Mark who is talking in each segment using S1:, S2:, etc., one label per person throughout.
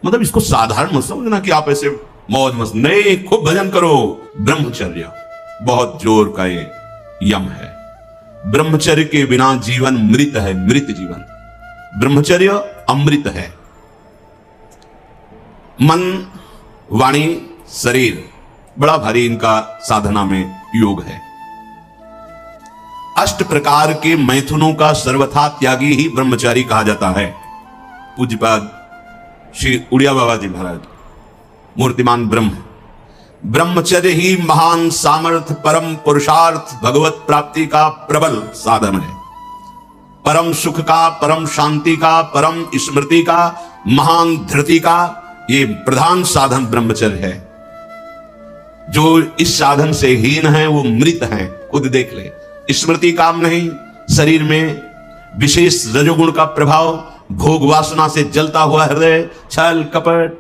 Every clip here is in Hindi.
S1: मतलब इसको साधारण मत समझना कि आप ऐसे मौज मस्त, नहीं, खूब भजन करो। ब्रह्मचर्य बहुत जोर का ये यम है। ब्रह्मचर्य के बिना जीवन मृत है, मृत जीवन। ब्रह्मचर्य अमृत है। मन, वाणी, शरीर, बड़ा भारी इनका साधना में योग है। अष्ट प्रकार के मैथुनों का सर्वथा त्यागी ही ब्रह्मचारी कहा जाता है। पूज्यपाद श्री उड़िया बाबा जी महाराज, मूर्तिमान ब्रह्म। ब्रह्मचर्य ही महान सामर्थ्य, परम पुरुषार्थ, भगवत प्राप्ति का प्रबल साधन है। परम सुख का, परम शांति का, परम स्मृति का, महान धृति का ये प्रधान साधन ब्रह्मचर्य है। जो इस साधन से हीन है वो मृत है। खुद देख ले, स्मृति काम नहीं, शरीर में विशेष रजोगुण का प्रभाव, भोग वासना से जलता हुआ हृदय, छल कपट,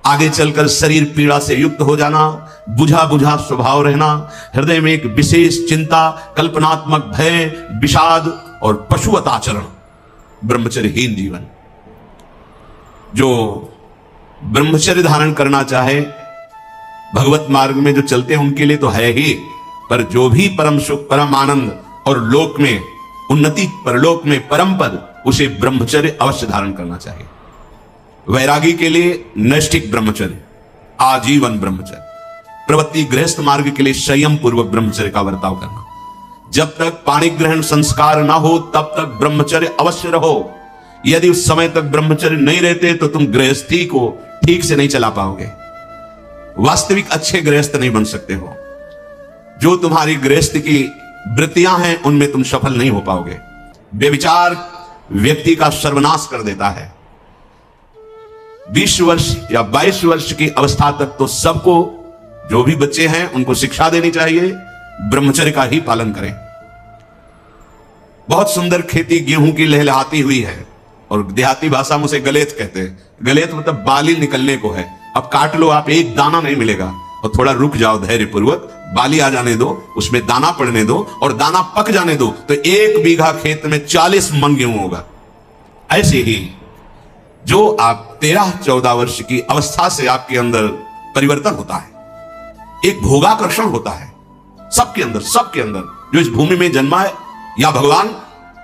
S1: आगे चलकर शरीर पीड़ा से युक्त हो जाना, बुझा बुझा स्वभाव रहना, हृदय में एक विशेष चिंता, कल्पनात्मक भय, विषाद और पशुवत आचरण, ब्रह्मचर्यहीन जीवन। जो ब्रह्मचर्य धारण करना चाहे, भगवत मार्ग में जो चलते हैं उनके लिए तो है ही, पर जो भी परम सुख, परम आनंद और लोक में उन्नति, परलोक में परम पद, उसे ब्रह्मचर्य अवश्य धारण करना चाहिए। वैरागी के लिए नैष्ठिक ब्रह्मचर्य, आजीवन ब्रह्मचर्य। प्रवृत्ति गृहस्थ मार्ग के लिए संयम पूर्वक ब्रह्मचर्य का बर्ताव करना। जब तक पाणी ग्रहण संस्कार ना हो तब तक ब्रह्मचर्य अवश्य रहो। यदि उस समय तक ब्रह्मचर्य नहीं रहते तो तुम गृहस्थी को ठीक से नहीं चला पाओगे, वास्तविक अच्छे गृहस्थ नहीं बन सकते हो। जो तुम्हारी गृहस्थ की वृत्तियां हैं उनमें तुम सफल नहीं हो पाओगे। व्यभिचार व्यक्ति का सर्वनाश कर देता है। 20 वर्ष या 22 वर्ष की अवस्था तक तो सबको, जो भी बच्चे हैं उनको शिक्षा देनी चाहिए, ब्रह्मचर्य का ही पालन करें। बहुत सुंदर खेती गेहूं की लहलहाती हुई है और देहाती भाषा में उसे गलेत कहते हैं। गलेत मतलब बाली निकलने को है। अब काट लो आप, एक दाना नहीं मिलेगा, और थोड़ा रुक जाओ धैर्य पूर्वक, बाली आ जाने दो, उसमें दाना पड़ने दो और दाना पक जाने दो, तो 1 बीघा खेत में 40 मन गेहूं होगा। ऐसे ही जो आप 13-14 वर्ष की अवस्था से आपके अंदर परिवर्तन होता है, एक भोगाकर्षण होता है सबके अंदर जो इस भूमि में जन्मा है, या भगवान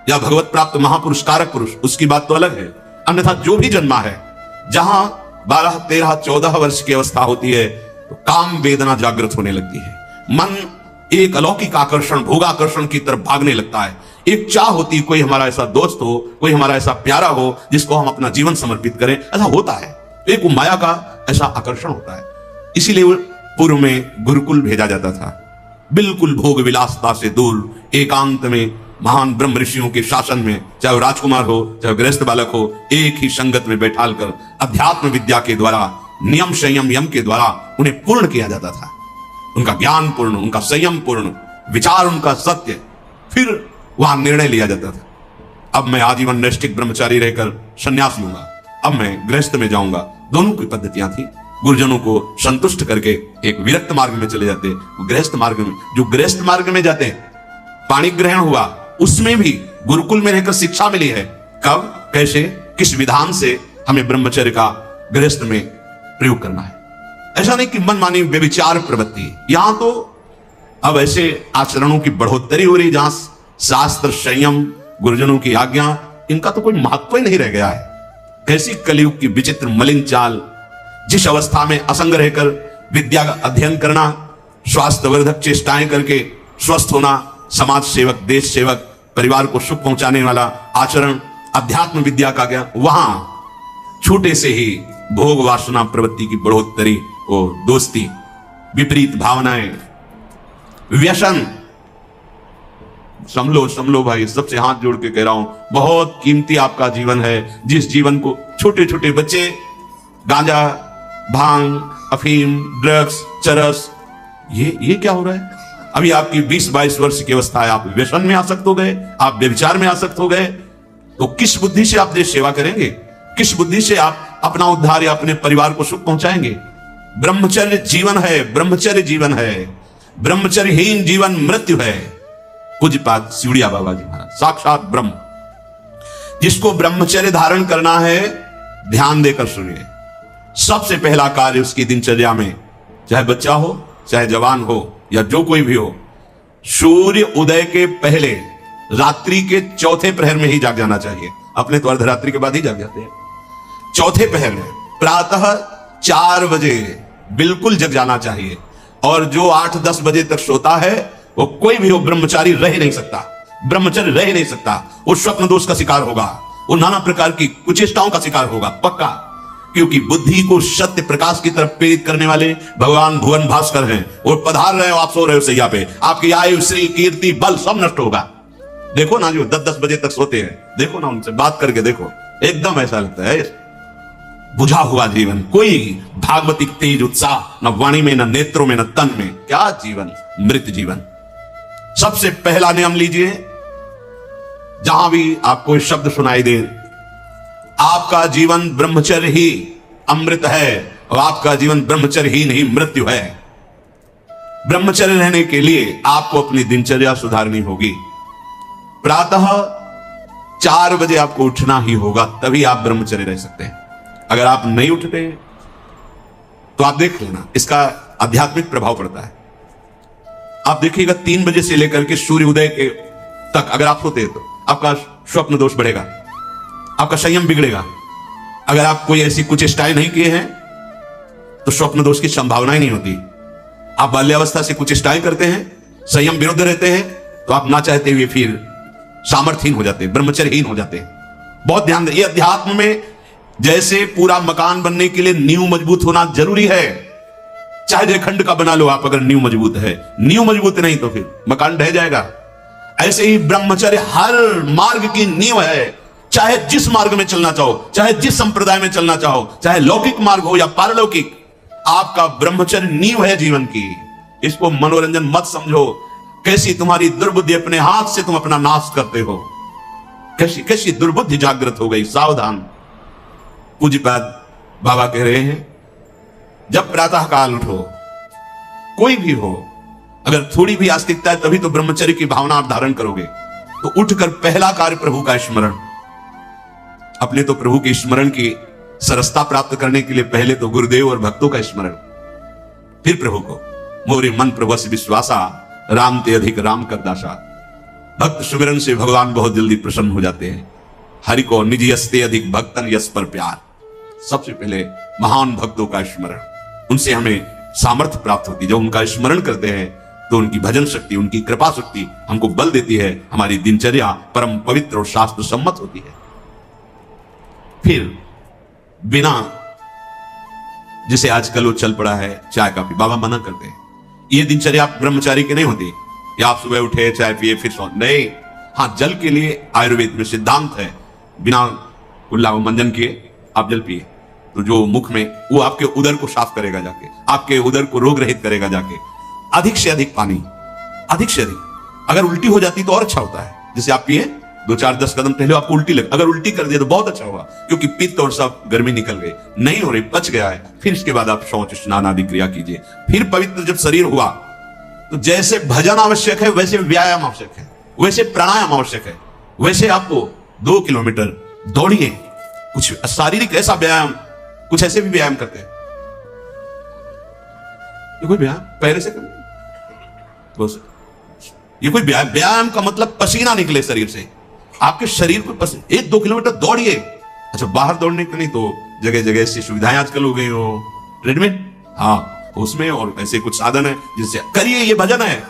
S1: या भगवत प्राप्त महापुरुष कारक पुरुष, उसकी बात तो अलग है। अन्यथा जो भी जन्मा है, जहां 12, 13, 14 वर्ष की अवस्था होती है तो काम वेदना जागृत होने लगती है। मन एक अलौकिक आकर्षण, भोगाकर्षण की तरफ भागने लगता है। एक चाह होती, कोई हमारा ऐसा दोस्त हो, कोई हमारा ऐसा प्यारा हो जिसको हम अपना जीवन समर्पित करें, ऐसा होता है। एक माया का ऐसा आकर्षण होता है। इसीलिए पूर्व में गुरुकुल भेजा जाता था, बिल्कुल भोग विलासता से दूर, एकांत में महान ब्रह्म ऋषियों के शासन में, चाहे वो राजकुमार हो चाहे गृहस्थ बालक हो, एक ही संगत में बैठाल कर अध्यात्म विद्या के द्वारा, नियम संयम यम के द्वारा उन्हें पूर्ण किया जाता था। उनका ज्ञान पूर्ण, उनका संयम पूर्ण, विचार उनका सत्य, फिर वहां निर्णय लिया जाता था। अब मैं आजीवन नैष्ठिक ब्रह्मचारी रहकर संन्यास लूंगा, अब मैं गृहस्थ में जाऊंगा। दोनों की पद्धतियां थी। गुरुजनों को संतुष्ट करके एक विरक्त मार्ग में चले जाते, गृहस्थ मार्ग में। जो गृहस्थ मार्ग में जाते हैं, पाणी ग्रहण हुआ, उसमें भी गुरुकुल में रहकर शिक्षा मिली है, कब, कैसे, किस विधान से हमें ब्रह्मचर्य का गृहस्थ में प्रयोग करना है। ऐसा नहीं कि मनमानी व्यभिचार प्रवृत्ति। यहां तो अब ऐसे आचरणों की बढ़ोतरी हो रही जहां शास्त्र, संयम, गुरुजनों की आज्ञा, इनका तो कोई महत्व ही नहीं रह गया है। कैसी कलयुग की विचित्र मलिन चाल। जिस अवस्था में असंग रहकर विद्या का अध्ययन करना, स्वास्थ्यवर्धक चेष्टाएं करके स्वस्थ होना, समाज सेवक, देश सेवक, परिवार को सुख पहुंचाने वाला आचरण, अध्यात्म विद्या का ज्ञान, वहां छोटे से ही भोग वासना प्रवृत्ति की बढ़ोतरी, वो दोस्ती, विपरीत भावनाएं, व्यसन। समलो भाई, सबसे हाथ जोड़ के कह रहा हूं, बहुत कीमती आपका जीवन है। जिस जीवन को छोटे छोटे बच्चे गांजा, भांग, अफीम, ड्रग्स, चरस, ये क्या हो रहा है? अभी आपकी 20-22 वर्ष की अवस्था है, आप व्यसन में आसक्त हो गए, आप व्यभिचार में आसक्त हो गए, तो किस बुद्धि से आप देश सेवा करेंगे? किस बुद्धि से आप अपना उद्धार या अपने परिवार को सुख पहुंचाएंगे? ब्रह्मचर्य जीवन है, ब्रह्मचर्य जीवन है। ब्रह्मचर्यहीन जीवन मृत्यु है। पूज्यपाद सिवड़िया बाबा जी महाराज, साक्षात ब्रह्म। जिसको ब्रह्मचर्य धारण करना है, ध्यान देकर सुनिए, सबसे पहला कार्य उसकी दिनचर्या में, चाहे बच्चा हो चाहे जवान हो या जो कोई भी हो, सूर्य उदय के पहले रात्रि के चौथे प्रहर में ही जाग जाना चाहिए। अपने तो अर्धरात्रि के बाद ही जाग जाते हैं, चौथे प्रहर में प्रातः 4 बजे बिल्कुल जग जाना चाहिए। और जो 8-10 बजे तक सोता है वो कोई भी हो ब्रह्मचारी रह नहीं सकता, ब्रह्मचर्य रह नहीं सकता। वो स्वप्न दोष का शिकार होगा, वो नाना प्रकार की कुचेष्टाओं का शिकार होगा पक्का, क्योंकि बुद्धि को सत्य प्रकाश की तरफ प्रेरित करने वाले भगवान भुवन भास्कर हैं। वो पधार रहे हो, आप सो रहे हो सैया पे, आपकी आयु श्री कीर्ति बल सब नष्ट होगा। देखो ना जो 10-10 बजे तक सोते हैं, देखो ना उनसे बात करके देखो, एकदम ऐसा लगता है बुझा हुआ जीवन, कोई भागवतिक तेज उत्साह न वाणी में, न नेत्रों में, न तन में, क्या जीवन, मृत जीवन। सबसे पहला नियम लीजिए, जहां भी आपको शब्द सुनाई दे, आपका जीवन ब्रह्मचर्य ही अमृत है और आपका जीवन ब्रह्मचर्य ही नहीं मृत्यु है। ब्रह्मचर्य रहने के लिए आपको अपनी दिनचर्या सुधारनी होगी। प्रातः 4 बजे आपको उठना ही होगा, तभी आप ब्रह्मचर्य रह सकते हैं। अगर आप नहीं उठते तो आप देख लेना, इसका आध्यात्मिक प्रभाव पड़ता है। आप देखिएगा 3 बजे से लेकर के सूर्य उदय के तक अगर आप सोते हैं तो आपका स्वप्न दोष बढ़ेगा, आपका संयम बिगड़ेगा। अगर आप कोई ऐसी कुछ चेष्टाएं नहीं किए हैं तो स्वप्न दोष की संभावना ही नहीं होती। आप बाल्यावस्था से कुछ चेष्टाएं करते हैं, संयम विरुद्ध रहते हैं, तो आप ना चाहते हुए फिर सामर्थ्यहीन हो जाते हैं, ब्रह्मचर्यहीन हो जाते हैं। बहुत ध्यान दें, ये अध्यात्म में जैसे पूरा मकान बनने के लिए नींव मजबूत होना जरूरी है, चाहे जयखंड का बना लो आप, अगर नींव मजबूत है, नींव मजबूत नहीं तो फिर मकान ढह जाएगा। ऐसे ही ब्रह्मचर्य हर मार्ग की नींव है, चाहे जिस मार्ग में चलना चाहो, चाहे जिस संप्रदाय में चलना चाहो, चाहे लौकिक मार्ग हो या पारलौकिक, आपका ब्रह्मचर्य नींव है जीवन की। इसको मनोरंजन मत समझो, कैसी तुम्हारी दुर्बुद्धि, अपने हाथ से तुम अपना नाश करते हो, कैसी कैसी दुर्बुद्धि जागृत हो गई, सावधान। पूज्यपाद बाबा कह रहे हैं, जब प्रातः काल उठो, कोई भी हो, अगर थोड़ी भी आस्तिकता है तभी तो ब्रह्मचर्य की भावना आप धारण करोगे। तो उठकर पहला कार्य प्रभु का स्मरण। अपने तो प्रभु के स्मरण की सरसता प्राप्त करने के लिए पहले तो गुरुदेव और भक्तों का स्मरण, फिर प्रभु को। मोरे मन प्रभु से विश्वासा, राम ते अधिक राम कर दासा। भक्त सुमिरन से भगवान बहुत जल्दी प्रसन्न हो जाते हैं। हरि को निज यस्ते अधिक भक्तन यस पर प्यार। सबसे पहले महान भक्तों का स्मरण, उनसे हमें सामर्थ्य प्राप्त होती है। जब उनका स्मरण करते हैं तो उनकी भजन शक्ति, उनकी कृपा शक्ति हमको बल देती है, हमारी दिनचर्या परम पवित्र और शास्त्र सम्मत होती है। फिर बिना, जिसे आजकल वो चल पड़ा है चाय काफी, बाबा मना करते हैं, ये दिनचर्या ब्रह्मचारी की नहीं होती। या आप सुबह उठे चाय पिए फिर सो, नहीं। हाँ, जल के लिए आयुर्वेद में सिद्धांत है, बिना कुल्ला मंजन किए आप जल पिए तो जो मुख में, वो आपके उदर को साफ करेगा जाके, आपके उदर को रोग रहित करेगा जाके। अधिक से अधिक पानी, अधिक से अधिक। अगर उल्टी हो जाती तो और अच्छा होता है, जैसे आप पिए 2-4-10 कदम पहले आपको उल्टी लगे, अगर उल्टी कर दिया तो बहुत अच्छा हुआ, क्योंकि पित्त और सब गर्मी निकल गई, नहीं हो रही, पच गया है। फिर इसके बाद आप शौच स्नान आदि क्रिया कीजिए। फिर पवित्र जब शरीर हुआ तो जैसे भजन आवश्यक है वैसे व्यायाम आवश्यक है, वैसे प्राणायाम आवश्यक है, वैसे आपको 2 किलोमीटर दौड़िए। कुछ शारीरिक ऐसा व्यायाम, कुछ ऐसे भी व्यायाम करते हैं, ये कोई व्यायाम पैरे से करना, ये कोई व्यायाम का मतलब पसीना निकले शरीर से, आपके शरीर को 1-2 किलोमीटर दौड़िए। अच्छा, बाहर दौड़ने के नहीं तो जगह जगह ऐसी सुविधाएं आजकल हो गई हो, ट्रेडमिल, हाँ उसमें, और ऐसे कुछ साधन है जिससे करिए, ये भजन है।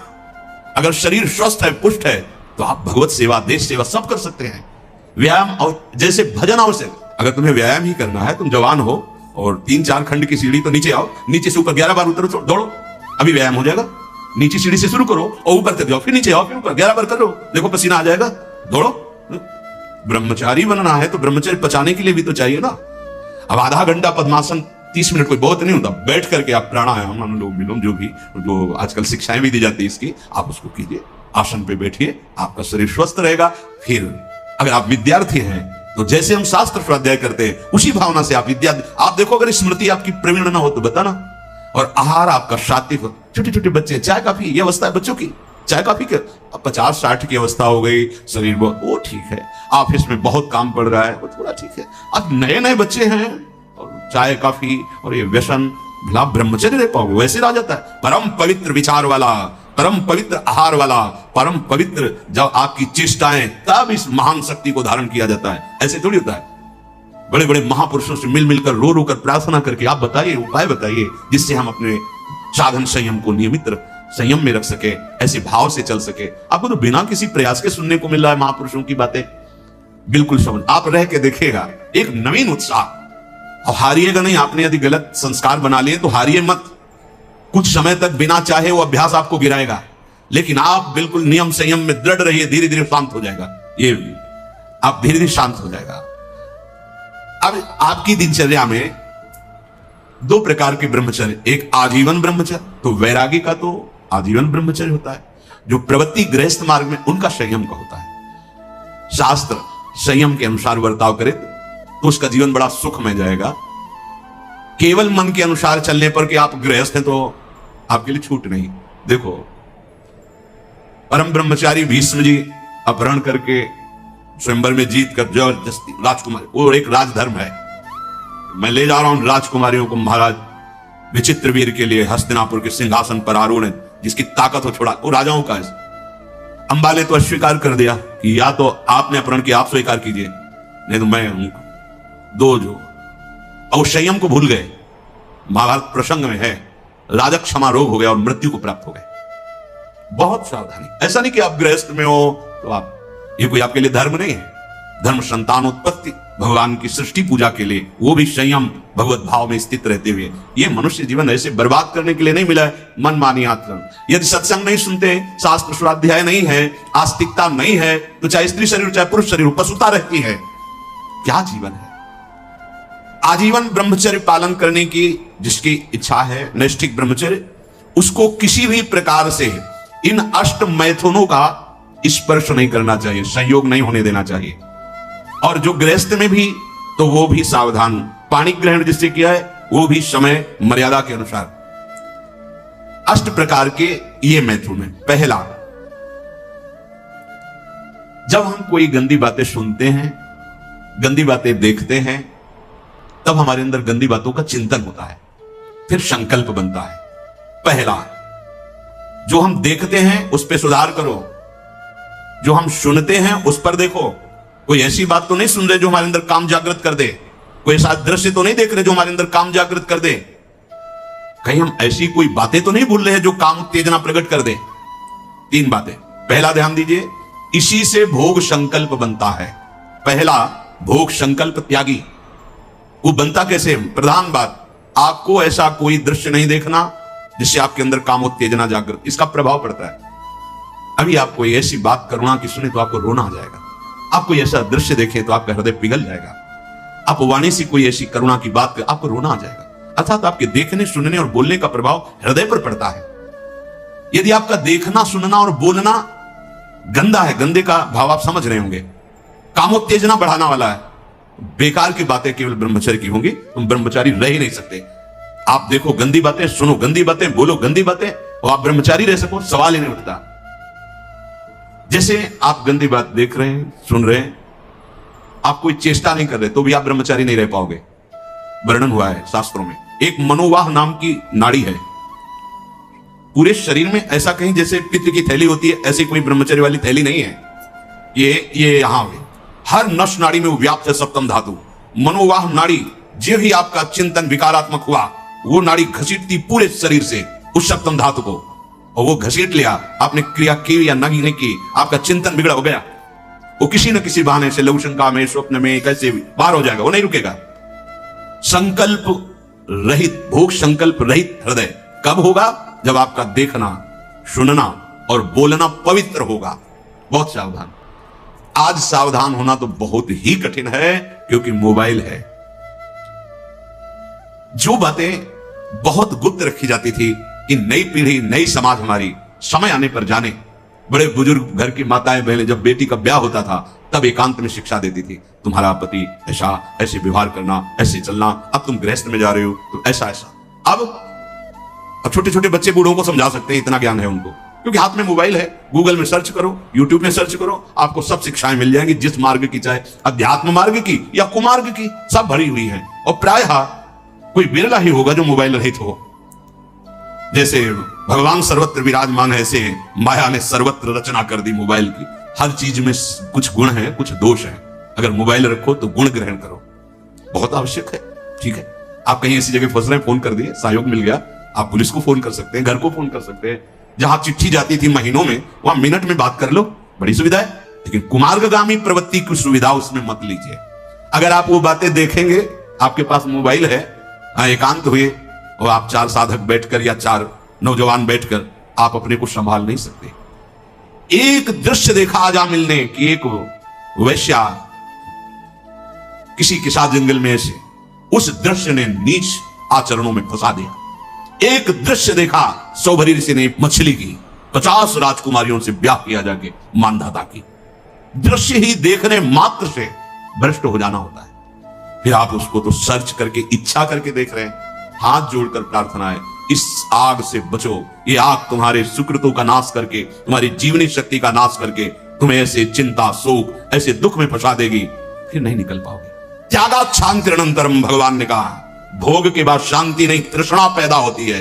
S1: अगर शरीर स्वस्थ है, पुष्ट है, तो आप भगवत सेवा, देश सेवा सब कर सकते हैं। व्यायाम और जैसे भजन आवश्यक। अगर तुम्हें व्यायाम ही करना है, तुम जवान हो और 3-4 खंड की सीढ़ी, तो नीचे आओ, नीचे से ऊपर 11 बार उतरो, दौड़ो, अभी व्यायाम हो जाएगा। नीचे सीढ़ी से शुरू करो और ऊपर तक जाओ, फिर नीचे आओ, फिर ऊपर 11 बार करो, देखो पसीना आ जाएगा, दौड़ो। ब्रह्मचारी बनना है तो ब्रह्मचर्य पचाने के लिए भी तो चाहिए ना। अब आधा घंटा पद्मासन 30 मिनट कोई बहुत नहीं होता, बैठ करके आप प्राणायाम, अनुलोम विलोम, जो भी जो आजकल शिक्षाएं भी दी जाती है इसकी, आप उसको कीजिए। आसन पे बैठिए, आपका शरीर स्वस्थ रहेगा। फिर अगर आप विद्यार्थी हैं तो जैसे हम शास्त्र स्वाध्याय करते हैं उसी भावना से आप विद्या, आप देखो अगर स्मृति आपकी प्रवीण ना हो तो बताना। और आहार आपका सात्विक हो। छोटे छोटे बच्चे, चाय काफी, ये अवस्था है बच्चों की, चाय काफी के 50-60 की अवस्था हो गई, शरीर वो ठीक है, ऑफिस में बहुत काम पड़ रहा है, वो थोड़ा ठीक है। अब नए नए बच्चे हैं और चाय काफी और ये व्यसन, भला ब्रह्मचर्य रह पाओगे? वैसे रह जाता है। परम पवित्र विचार वाला, परम पवित्र आहार वाला, परम पवित्र जब आपकी चेष्टाएं, तब इस महान शक्ति को धारण किया जाता है। ऐसे थोड़ी होता है। बड़े बड़े महापुरुषों से मिल मिलकर रो रो कर प्रार्थना करके आप बताइए, उपाय बताइए जिससे हम अपने साधन संयम को नियमित संयम में रख सके, ऐसे भाव से चल सके। आपको तो बिना किसी प्रयास के सुनने को मिल रहा है महापुरुषों की बातें। बिल्कुल समझ, आप रह के देखिएगा, एक नवीन उत्साह। और हारिएगा नहीं। आपने यदि गलत संस्कार बना लिए तो हारिए मत। कुछ समय तक बिना चाहे वो अभ्यास आपको गिराएगा, लेकिन आप बिल्कुल नियम संयम में दृढ़ रहिए, धीरे धीरे शांत हो जाएगा। ये आप धीरे धीरे शांत हो जाएगा। अब आपकी दिनचर्या में दो प्रकार के ब्रह्मचर्य, एक आजीवन ब्रह्मचर्य, तो वैरागी का तो आजीवन ब्रह्मचर्य होता है। जो प्रवृत्ति गृहस्थ मार्ग में, उनका संयम का होता है। शास्त्र संयम के अनुसार बर्ताव करे तो उसका जीवन बड़ा सुखमय जाएगा। केवल मन के अनुसार चलने पर कि आप गृहस्थ हैं तो आपके लिए छूट नहीं। देखो, परम ब्रह्मचारी भीष्म जी अपहरण करके स्वयंवर में जीत कर जबरदस्ती राजकुमारी, वो एक राजधर्म है, मैं ले जा रहा हूं राजकुमारियों को महाराज विचित्रवीर के लिए हस्तिनापुर के सिंहासन पर आरूढ़ है, जिसकी ताकत हो छोड़ा, वो राजाओं का है। अंबा ने तो अस्वीकार कर दिया कि या तो आपने अपहरण किया, आप स्वीकार कीजिए, नहीं तो मैं हूं। दो जो और संयम को भूल गए। महाभारत प्रसंग में है, राजा क्षमा रोग हो गया और मृत्यु को प्राप्त हो गए। बहुत सावधानी। ऐसा नहीं कि आप गृहस्थ में हो तो आप, ये कोई आपके लिए धर्म नहीं है। धर्म संतानोत्पत्ति, भगवान की सृष्टि पूजा के लिए, वो भी संयम भगवत भाव में स्थित रहते हुए। ये मनुष्य जीवन ऐसे बर्बाद करने के लिए नहीं मिला है मनमानी आचरण। यदि सत्संग नहीं सुनते, शास्त्र स्वाध्याय नहीं है, आस्तिकता नहीं है, तो चाहे स्त्री शरीर चाहे पुरुष शरीर पशुता रहती है। क्या जीवन है? आजीवन ब्रह्मचर्य पालन करने की जिसकी इच्छा है, नैष्ठिक ब्रह्मचर्य, उसको किसी भी प्रकार से इन अष्ट मैथुनों का स्पर्श नहीं करना चाहिए, संयोग नहीं होने देना चाहिए। और जो गृहस्थ में भी, तो वो भी सावधान। पानी ग्रहण जिससे किया है वो भी समय मर्यादा के अनुसार। अष्ट प्रकार के ये मैथुन है। पहला, जब हम कोई गंदी बातें सुनते हैं, गंदी बातें देखते हैं, तब हमारे अंदर गंदी बातों का चिंतन होता है, फिर संकल्प बनता है। पहला, जो हम देखते हैं उस पर सुधार करो, जो हम सुनते हैं उस पर देखो। कोई ऐसी बात तो नहीं सुन रहे जो हमारे अंदर काम जागृत कर दे, कोई ऐसा दृश्य तो नहीं देख रहे जो हमारे अंदर काम जागृत कर दे, कहीं हम ऐसी कोई बातें तो नहीं भूल रहे हैं जो काम उत्तेजना प्रकट कर दे। तीन बातें। पहला, ध्यान दीजिए, इसी से भोग संकल्प बनता है। पहला, भोग संकल्प त्यागी। वो बनता कैसे? प्रधान बात, आपको ऐसा कोई दृश्य नहीं देखना जिससे आपके अंदर काम उत्तेजना जागृत, इसका प्रभाव पड़ता है। अभी आप कोई ऐसी बात करुणा की सुने तो आपको रोना आ जाएगा। आप कोई ऐसा दृश्य देखें तो आपका हृदय पिघल जाएगा। आप वाणी से कोई ऐसी करुणा की बात कर, आपको रोना आ जाएगा। अर्थात आपके देखने, सुनने और बोलने का प्रभाव हृदय पर पड़ता है। यदि आपका देखना, सुनना और बोलना गंदा है, गंदे का भाव आप समझ रहे होंगे, कामोत्तेजना बढ़ाने वाला है, बेकार की बातें केवल ब्रह्मचर्य की होंगी, तुम ब्रह्मचारी रह ही नहीं सकते। आप देखो गंदी बातें, सुनो गंदी बातें, बोलो गंदी बातें, और आप ब्रह्मचारी रह सको, सवाल ही नहीं उठता। जैसे आप गंदी बात देख रहे हैं, सुन रहे हैं, आप कोई चेष्टा नहीं कर रहे, तो भी आप ब्रह्मचारी नहीं रह पाओगे। वर्णन हुआ है शास्त्रों में, एक मनोवाह नाम की नाड़ी है पूरे शरीर में, ऐसा कहीं जैसे पित्त की थैली होती है, ऐसी कोई ब्रह्मचर्य वाली थैली नहीं है। ये यहां हर नस नाड़ी में व्याप्त है सप्तम धातु। मनोवाह नाड़ी, जो ही आपका चिंतन विकारात्मक हुआ, वो नाड़ी घसीटती पूरे शरीर से उस सप्तम धातु को, और वो घसीट लिया, आपने क्रिया की या नहीं की, आपका चिंतन बिगड़ हो गया, वो किसी न किसी बहाने से लघु शंका में, स्वप्न में, कैसे भी बाहर हो जाएगा, वो नहीं रुकेगा। संकल्प रहित, भोग संकल्प रहित हृदय कब होगा? जब आपका देखना, सुनना और बोलना पवित्र होगा। बहुत सावधान। आज सावधान होना तो बहुत ही कठिन है, क्योंकि मोबाइल है। जो बातें बहुत गुप्त रखी जाती थी कि नई पीढ़ी, नई समाज हमारी समय आने पर जाने। बड़े बुजुर्ग घर की माताएं बहनें जब बेटी का ब्याह होता था तब एकांत में शिक्षा देती थी, तुम्हारा पति ऐसा, ऐसे व्यवहार करना, ऐसे चलना, अब तुम गृहस्थ में जा रहे हो तो ऐसा ऐसा। अब छोटे छोटे बच्चे बूढ़ों को समझा सकते हैं, इतना ज्ञान है उनको, क्योंकि हाथ में मोबाइल है। गूगल में सर्च करो, यूट्यूब में सर्च करो, आपको सब शिक्षाएं मिल जाएंगी, जिस मार्ग की, चाहे अध्यात्म मार्ग की या कुमार्ग की, सब भरी हुई है। और प्रायः कोई बिरला ही होगा जो मोबाइल रहित हो। जैसे भगवान सर्वत्र विराजमान है, ऐसे माया ने सर्वत्र रचना कर दी मोबाइल की। हर चीज में कुछ गुण है, कुछ दोष है। अगर मोबाइल रखो तो गुण ग्रहण करो, बहुत आवश्यक है। ठीक है, आप कहीं ऐसी जगह फंस रहे हैं, फोन कर दिए, सहयोग मिल गया, आप पुलिस को फोन कर सकते हैं, घर को फोन कर सकते हैं। जहां चिट्ठी जाती थी महीनों में, वहां मिनट में बात कर लो, बड़ी सुविधा है। लेकिन कुमार्गामी प्रवृत्ति की सुविधा उसमें मत लीजिए। अगर आप वो बातें देखेंगे, आपके पास मोबाइल है, एकांत हुए और आप 4 साधक बैठकर या 4 नौजवान बैठकर आप अपने को संभाल नहीं सकते। एक दृश्य देखा आजामिल ने कि एक वैश्या किसी के साथ जंगल में, ऐसे उस दृश्य ने नीच आचरणों में फंसा दिया। एक दृश्य देखा, सौभरी ऋषि ने मछली की 50 राजकुमारियों से ब्याह किया जाके मानधाता की। दृश्य ही देखने मात्र से भ्रष्ट हो जाना होता है। फिर आप उसको तो सर्च करके, इच्छा करके देख रहे हैं। हाथ जोड़कर प्रार्थना है, इस आग से बचो। ये आग तुम्हारे सुकृतों का नाश करके, तुम्हारी जीवनी शक्ति का नाश करके तुम्हें ऐसे चिंता, शोक, ऐसे दुख में फंसा देगी, फिर नहीं निकल पाओगे। त्यागात् शान्तिरनन्तरम, भगवान ने कहा, भोग के बाद शांति नहीं, तृष्णा पैदा होती है।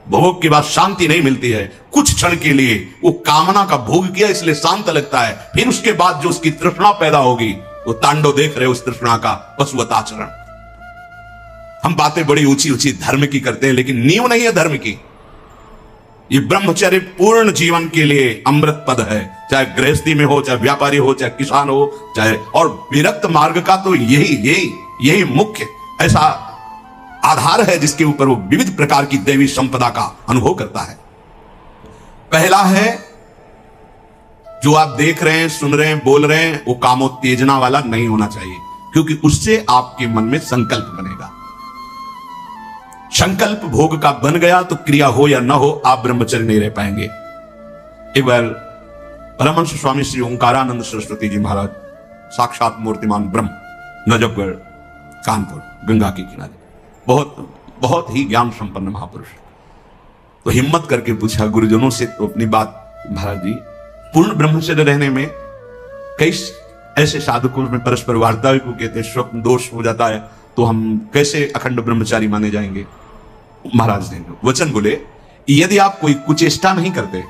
S1: भोग के बाद शांति नहीं मिलती है। कुछ क्षण के लिए वो कामना का भोग किया इसलिए शांत लगता है, फिर उसके बाद जो उसकी तृष्णा पैदा होगी, वो तांडव देख रहे उस तृष्णा का पशुवत आचरण। हम बातें बड़ी ऊंची ऊंची धर्म की करते हैं, लेकिन नींव नहीं है धर्म की। ये ब्रह्मचर्य पूर्ण जीवन के लिए अमृत पद है, चाहे गृहस्थी में हो, चाहे व्यापारी हो, चाहे किसान हो, चाहे, और विरक्त मार्ग का तो यही मुख्य ऐसा आधार है जिसके ऊपर वो विविध प्रकार की दैवी संपदा का अनुभव करता है। पहला है, जो आप देख रहे हैं, सुन रहे हैं, बोल रहे हैं, वो कामोत्तेजना वाला नहीं होना चाहिए, क्योंकि उससे आपके मन में संकल्प बनेगा। संकल्प भोग का बन गया तो क्रिया हो या ना हो, आप ब्रह्मचर्य नहीं रह पाएंगे। एक बार परमहंस स्वामी श्री ओंकारानंद सरस्वती जी महाराज, साक्षात मूर्तिमान ब्रह्म, नजफगढ़, कानपुर, गंगा के किनारे, बहुत ही ज्ञान संपन्न महापुरुष, तो हिम्मत करके पूछा गुरुजनों से, तो अपनी बात, महाराज जी, पूर्ण ब्रह्मचर्य रहने में कई ऐसे साधकों में परस्पर वार्ता को कहते हैं, स्वप्न दोष हो जाता है, तो हम कैसे अखंड ब्रह्मचारी माने जाएंगे। महाराज ने वचन बोले, यदि आप कोई कुचेष्टा नहीं करते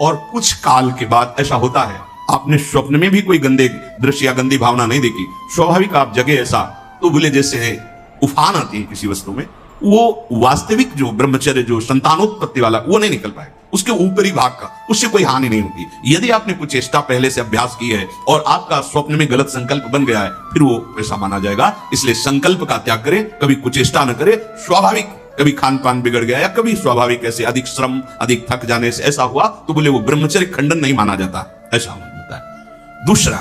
S1: और कुछ काल के बाद ऐसा होता है, आपने स्वप्न में भी कोई गंदे दृश्य या गंदी भावना नहीं देखी, स्वाभाविक आप जगे ऐसा, तो बोले जैसे उफान आती है किसी वस्तु में, वो वास्तविक जो ब्रह्मचर्य, जो संतानोत्पत्ति वाला, वो नहीं निकल पाए, उसके ऊपरी भाग का, उससे कोई हानि नहीं होती। यदि आपने कुछ चेष्टा पहले से अभ्यास की है और आपका स्वप्न में गलत संकल्प बन गया है, फिर वो ऐसा माना जाएगा। इसलिए संकल्प का त्याग करें, कभी कुचेष्टा न करें। स्वाभाविक कभी खान पान बिगड़ गया या कभी स्वाभाविक ऐसे अधिक श्रम, अधिक थक जाने से ऐसा हुआ, तो बोले वो ब्रह्मचर्य खंडन नहीं माना जाता, ऐसा होता है। दूसरा,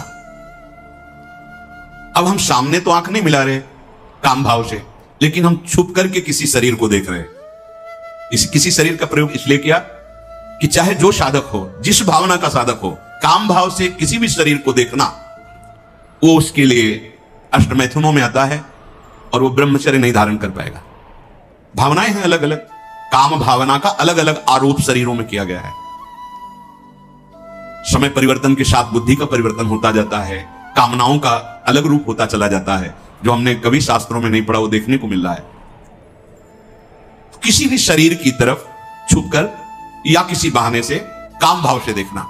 S1: अब हम सामने तो आंख नहीं मिला रहे काम भाव से, लेकिन हम छुप करके किसी शरीर को देख रहे हैं। किसी शरीर का प्रयोग इसलिए किया कि चाहे जो साधक हो, जिस भावना का साधक हो, काम भाव से किसी भी शरीर को देखना, वो उसके लिए अष्टमैथुनों में आता है और वो ब्रह्मचर्य नहीं धारण कर पाएगा। भावनाएं हैं अलग अलग, काम भावना का अलग अलग आरोप शरीरों में किया गया है। समय परिवर्तन के साथ बुद्धि का परिवर्तन होता जाता है, कामनाओं का अलग रूप होता चला जाता है, जो हमने कभी शास्त्रों में नहीं पढ़ा, वो देखने को मिल रहा है। किसी भी शरीर की तरफ छुपकर या किसी बहाने से काम भाव से देखना,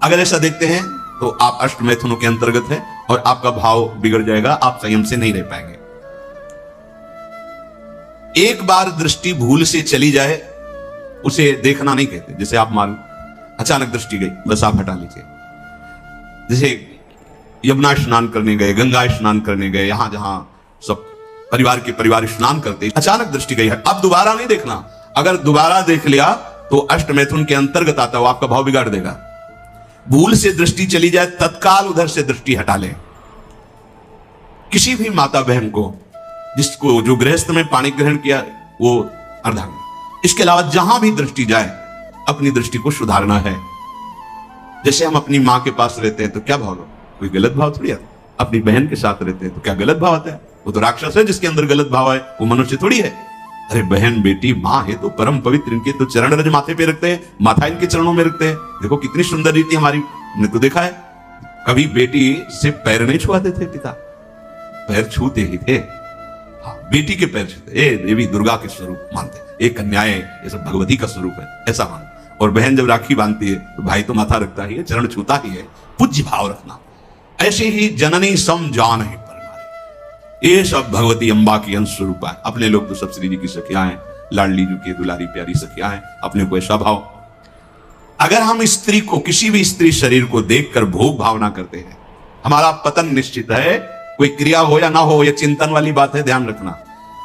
S1: अगर ऐसा देखते हैं तो आप अष्टमैथुनों के अंतर्गत है और आपका भाव बिगड़ जाएगा, आप संयम से नहीं रह पाएंगे। एक बार दृष्टि भूल से चली जाए, उसे देखना नहीं कहते। जैसे आप मान अचानक दृष्टि गई, बस आप हटा लीजिए। जैसे यमुना स्नान करने गए, गंगा स्नान करने गए, यहां जहां सब परिवार स्नान करते, अचानक दृष्टि गई है, अब दोबारा नहीं देखना। अगर दोबारा देख लिया तो अष्टमैथुन के अंतर्गत आता है, आपका भाव बिगाड़ देगा। भूल से दृष्टि चली जाए, तत्काल उधर से दृष्टि हटा ले। किसी भी माता बहन को, जिसको जो गृहस्थ में पाणी ग्रहण किया, वो अर्धांगिनी, इसके अलावा जहां भी दृष्टि जाए, अपनी दृष्टि को सुधारना है। जैसे हम अपनी मां के पास रहते हैं तो क्या भाव, कोई गलत भाव थोड़ी आता। अपनी बहन के साथ रहते हैं तो क्या गलत भाव आता है? वो तो राक्षस है जिसके अंदर गलत भाव है, वो मनुष्य थोड़ी है। अरे बहन, बेटी, माँ है तो परम पवित्र, इनके तो चरण रज माथे पे रखते हैं, माथा इनके चरणों में रखते हैं। देखो कितनी सुंदर रीति हमारी, हमने तो देखा है। कभी बेटी से पैर नहीं छुआते थे पिता, पैर छूते ही थे। हाँ, बेटी के पैर छूते, ए देवी दुर्गा के स्वरूप मानते, एक कन्याएं ये सब भगवती का स्वरूप है ऐसा मानते। और बहन जब राखी बांधती है तो भाई तो माथा रखता ही है, चरण छूता ही है, पूज्य भाव रखना। ऐसे ही जननी सम जान है परमारी, ये सब भगवती अम्बा की अंश स्वरूप है। अपने लोग तो सब श्री जी की सखियां हैं, लाडली जी की दुलारी प्यारी सखियां हैं, अपने को ऐसा भाव। अगर हम स्त्री को, किसी भी स्त्री शरीर को देखकर भोग भावना करते हैं, हमारा पतन निश्चित है। कोई क्रिया हो या ना हो, यह चिंतन वाली बात है, ध्यान रखना।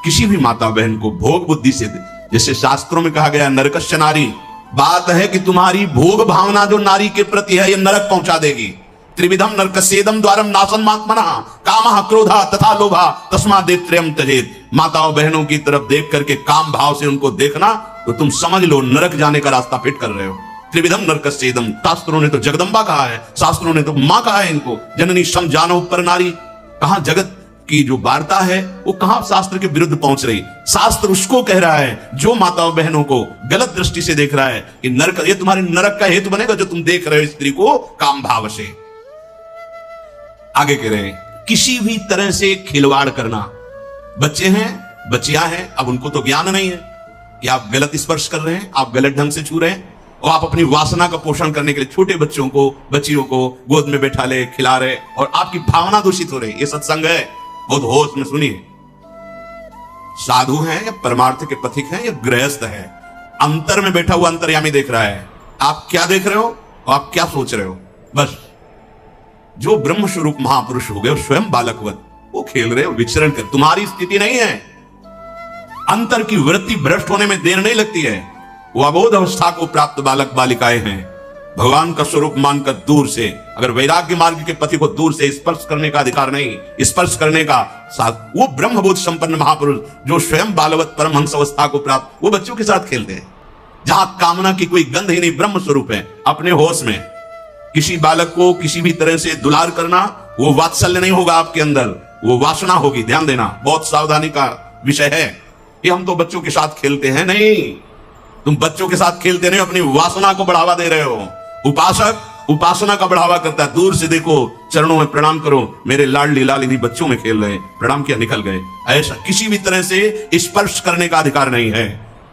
S1: किसी भी माता बहन को भोग बुद्धि से, जैसे शास्त्रों में कहा गया नरकस्य नारी, बात है कि तुम्हारी भोग भावना जो नारी के प्रति है, यह नरक पहुंचा देगी। त्रिविधम नरकस्येदम द्वारम नासन् मात्मनः कामः क्रोधः तथा लोभः तस्मादेव त्रयम् त्यजेत्। माताओं बहनों की तरफ देख करके काम भाव से उनको देखना तो तुम समझ लो नरक जाने का रास्ता फिट कर रहे हो। त्रिविधम नरकस्येदम, शास्त्रों ने तो जगदम्बा कहा है, शास्त्रों ने तो मां कहा है इनको। जननी सम जानो पर नारी, कहां जगत की जो वार्ता है वो कहां शास्त्र के विरुद्ध पहुंच रही। शास्त्र उसको कह रहा है जो माताओं बहनों को गलत दृष्टि से देख रहा है कि नरक, ये तुम्हारे नरक का हेतु बनेगा जो तुम देख रहे हो स्त्री को काम भाव से। आगे कह रहे हैं किसी भी तरह से खिलवाड़ करना। बच्चे हैं, बच्चियां हैं, अब उनको तो ज्ञान नहीं है कि आप गलत स्पर्श कर रहे हैं, आप गलत ढंग से छू रहे हैं, और आप अपनी वासना का पोषण करने के लिए छोटे बच्चों को, बच्चियों को गोद में बैठा ले, खिला रहे, और आपकी भावना दूषित हो रही। ये सत्संग है, बहुत होश में सुनिए। साधु हैं या परमार्थ के पथिक हैं या गृहस्थ है, अंतर में बैठा हुआ अंतर्यामी देख रहा है आप क्या देख रहे हो और आप क्या सोच रहे हो। बस जो ब्रह्म स्वरूप महापुरुष हो गए स्वयं बालकवत, वो खेल रहे हो, विचरण कर। तुम्हारी स्थिति नहीं है। अंतर की वृत्ति भ्रष्ट होने में देर नहीं लगती है। वो अबोध अवस्था को प्राप्त बालक बालिकाएं हैं। भगवान का स्वरूप मानकर दूर से, अगर वैराग्य मार्ग के पति को दूर से स्पर्श करने का अधिकार नहीं, स्पर्श करने का साथ, वो ब्रह्मबोध संपन्न महापुरुष जो स्वयं बालवत परमहंस अवस्था को प्राप्त, वो बच्चों के साथ खेलते हैं, जहां कामना की कोई गंध ही नहीं, ब्रह्म स्वरूप है अपने होश में। किसी बालक को किसी भी तरह से दुलार करना, वो वात्सल्य नहीं होगा आपके अंदर, वो वासना होगी। ध्यान देना, बहुत सावधानी का विषय है। ये हम तो बच्चों के साथ खेलते हैं, नहीं, तुम बच्चों के साथ खेलते नहीं, अपनी वासना को बढ़ावा दे रहे हो। उपासक उपासना का बढ़ावा करता है। दूर से देखो, चरणों में प्रणाम करो, मेरे लाडली लालिनी बच्चों में खेल रहे, प्रणाम किया निकल गए। ऐसा किसी भी तरह से स्पर्श करने का अधिकार नहीं है।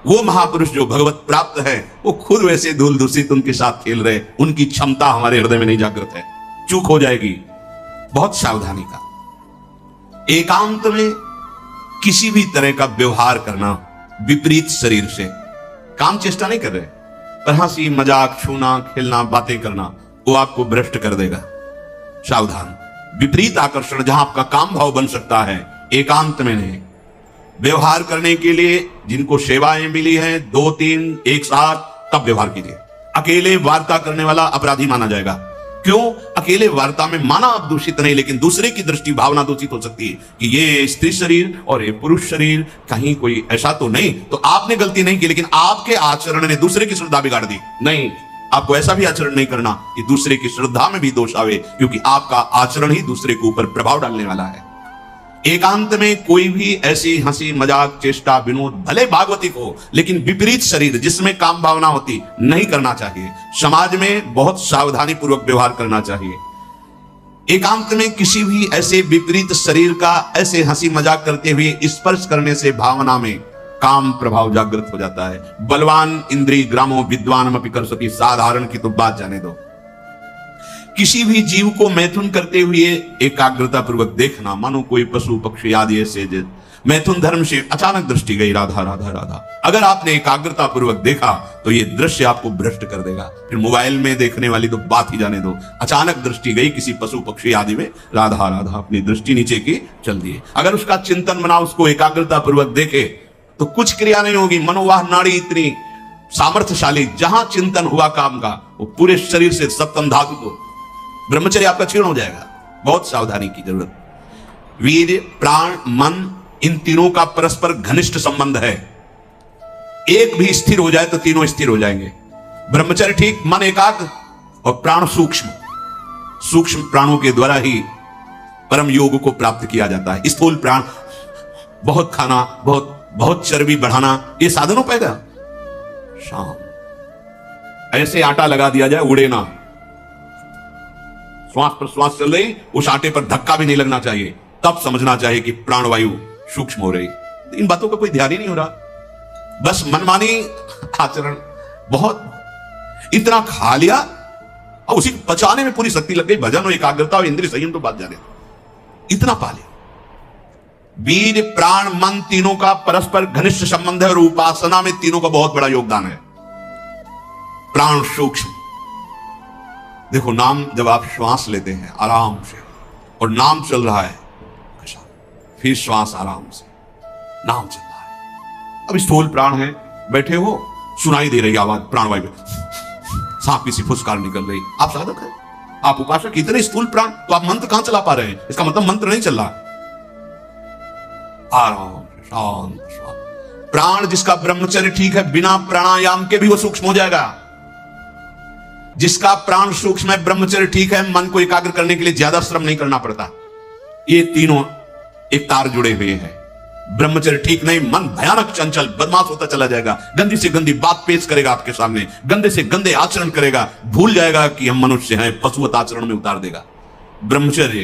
S1: वो महापुरुष जो भगवत प्राप्त है, वो खुद वैसे धूल दूषित उनके साथ खेल रहे, उनकी क्षमता हमारे हृदय में नहीं जागृत है, चूक हो जाएगी। बहुत सावधानी का। एकांत में किसी भी तरह का व्यवहार करना विपरीत शरीर से, काम चेष्टा नहीं कर रहे, पर हंसी मजाक, छूना, खेलना, बातें करना, वो आपको भ्रष्ट कर देगा। सावधान। विपरीत आकर्षण जहां आपका काम भाव बन सकता है, एकांत में नहीं। व्यवहार करने के लिए जिनको सेवाएं मिली हैं 2-3 एक साथ, तब व्यवहार कीजिए। अकेले वार्ता करने वाला अपराधी माना जाएगा। क्यों? अकेले वार्ता में माना आप दूषित नहीं, लेकिन दूसरे की दृष्टि भावना दूषित हो सकती है कि ये स्त्री शरीर और ये पुरुष शरीर, कहीं कोई ऐसा तो नहीं। तो आपने गलती नहीं की, लेकिन आपके आचरण ने दूसरे की श्रद्धा बिगाड़ दी। नहीं, आपको ऐसा भी आचरण नहीं करना कि दूसरे की श्रद्धा में भी दोष आवे, क्योंकि आपका आचरण ही दूसरे के ऊपर प्रभाव डालने वाला है। एकांत में कोई भी ऐसी हंसी मजाक, चेष्टा, विनोद, भले भागवतिक हो, लेकिन विपरीत शरीर जिसमें काम भावना होती, नहीं करना चाहिए। समाज में बहुत सावधानी पूर्वक व्यवहार करना चाहिए। एकांत में किसी भी ऐसे विपरीत शरीर का ऐसे हंसी मजाक करते हुए स्पर्श करने से भावना में काम प्रभाव जागृत हो जाता है। बलवान इंद्रिय ग्रामो विद्वान अपि करसति, साधारण की तो बात जाने दो। किसी भी जीव को मैथुन करते हुए एकाग्रता पूर्वक देखना, मानो कोई पशु पक्षी आदि ऐसे मैथुन धर्म से अचानक दृष्टि गई, राधा राधा राधा। अगर आपने एकाग्रता पूर्वक देखा तो ये दृश्य आपको भ्रष्ट कर देगा। फिर मोबाइल में देखने वाली तो बात ही जाने दो। अचानक दृष्टि गई किसी पशु पक्षी आदि में, राधा राधा, अपनी दृष्टि नीचे की चल दी। अगर उसका चिंतन बना, उसको एकाग्रता पूर्वक देखे तो कुछ क्रिया नहीं होगी। मनोवाह नाड़ी इतनी सामर्थ्यशाली, जहां चिंतन हुआ काम का, वो पूरे शरीर से सप्तम धातु को, ब्रह्मचर्य आपका क्षीण हो जाएगा। बहुत सावधानी की जरूरत। वीर्य, प्राण, मन, इन तीनों का परस्पर घनिष्ठ संबंध है। एक भी स्थिर हो जाए तो तीनों स्थिर हो जाएंगे। ब्रह्मचर्य ठीक, मन एकाग्र और प्राण सूक्ष्म। सूक्ष्म प्राणों के द्वारा ही परम योग को प्राप्त किया जाता है। स्थूल प्राण, बहुत खाना, बहुत चर्बी बढ़ाना, ये साधनों पैदा। शाम ऐसे आटा लगा दिया जाए, उड़े ना, श्वास प्रश्वास चल रही, उस आटे पर धक्का भी नहीं लगना चाहिए, तब समझना चाहिए कि प्राणवायु सूक्ष्म हो रही। इन बातों का कोई ध्यान ही नहीं हो रहा, बस मनमानी आचरण, बहुत इतना खा लिया और उसी पचाने में पूरी शक्ति लग गई। भजन और एकाग्रता और इंद्रिय संयम तो बात जाने, इतना पा लिया। बीज प्राण मन तीनों का परस्पर घनिष्ठ संबंध है और उपासना में तीनों का बहुत बड़ा योगदान है। प्राण सूक्ष्म, देखो नाम जब आप श्वास लेते हैं आराम से और नाम चल रहा है, फिर श्वास आराम से, नाम चल रहा है। अब स्थूल प्राण है, बैठे हो सुनाई दे रही आवाज प्राणवायु, सांप की सी फुसकार निकल रही, आप साधक है, आप उपासक, इतने स्थूल प्राण, तो आप मंत्र कहां चला पा रहे हैं? इसका मतलब मंत्र नहीं चल रहा। आराम शांत शांत। प्राण जिसका ब्रह्मचर्य ठीक है, बिना प्राणायाम के भी वो सूक्ष्म हो जाएगा। जिसका प्राण सूक्ष्म है, ब्रह्मचर्य ठीक है, मन को एकाग्र करने के लिए ज्यादा श्रम नहीं करना पड़ता। ये तीनों एक तार जुड़े हुए हैं। ब्रह्मचर्य ठीक नहीं, मन भयानक चंचल बदमाश होता चला जाएगा, गंदी से गंदी बात पेश करेगा आपके सामने, गंदे से गंदे आचरण करेगा, भूल जाएगा कि हम मनुष्य हैं, पशुवत आचरण में उतार देगा। ब्रह्मचर्य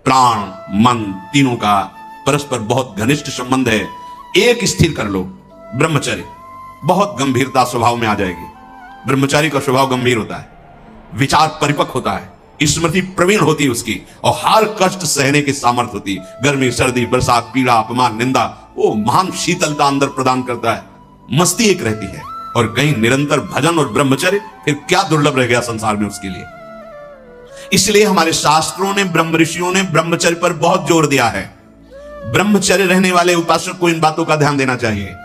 S1: प्राण मन तीनों का परस्पर बहुत घनिष्ठ संबंध है। एक स्थिर कर लो ब्रह्मचर्य, बहुत गंभीरता स्वभाव में आ जाएगी। ब्रह्मचारी का स्वभाव गंभीर होता है, विचार परिपक्व होता है, स्मृति प्रवीण होती है उसकी, और हर कष्ट सहने की सामर्थ्य होती है। गर्मी सर्दी बरसात पीड़ा अपमान निंदा, वो महान शीतलता अंदर प्रदान करता है। मस्ती एक रहती है, और कहीं निरंतर भजन और ब्रह्मचर्य, फिर क्या दुर्लभ रह गया संसार में उसके लिए। इसलिए हमारे शास्त्रों ने, ब्रह्म ऋषियों ने ब्रह्मचर्य पर बहुत जोर दिया है। ब्रह्मचर्य रहने वाले उपासक को इन बातों का ध्यान देना चाहिए।